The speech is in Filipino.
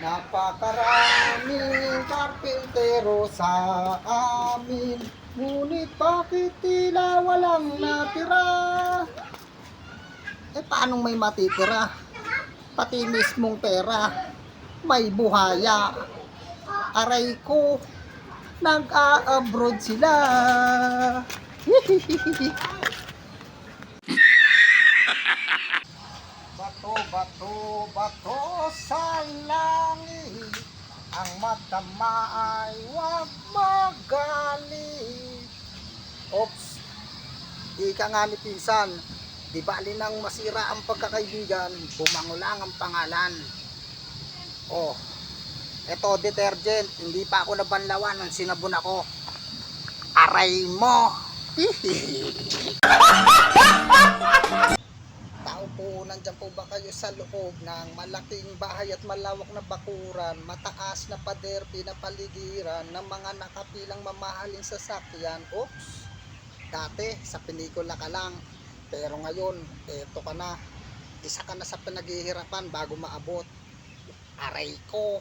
Napakaraming karpintero sa amin, ngunit bakit tila walang natira? Paanong may matitira? Pati mismong pera, may buhaya. Aray ko, nag-a-abroad sila. Bato, bato, bato sa langit, ang matama ay huwag magalit. Ops, ika nga ni pinsan, di bali nang masira ang pagkakaibigan, bumango lang ang pangalan. Oh, eto detergent, hindi pa ako nabanlawan ng sinabon ako. Aray mo! Tao po, nandyan po ba kayo sa loob ng malaking bahay at malawak na bakuran, mataas na pader, pinapaligiran ng mga nakapilang mamahaling sasakyan? Oops, dati sa pelikula ka lang, pero ngayon, eto ka na. Isa ka na sa pinaghihirapan bago maabot. Aray ko!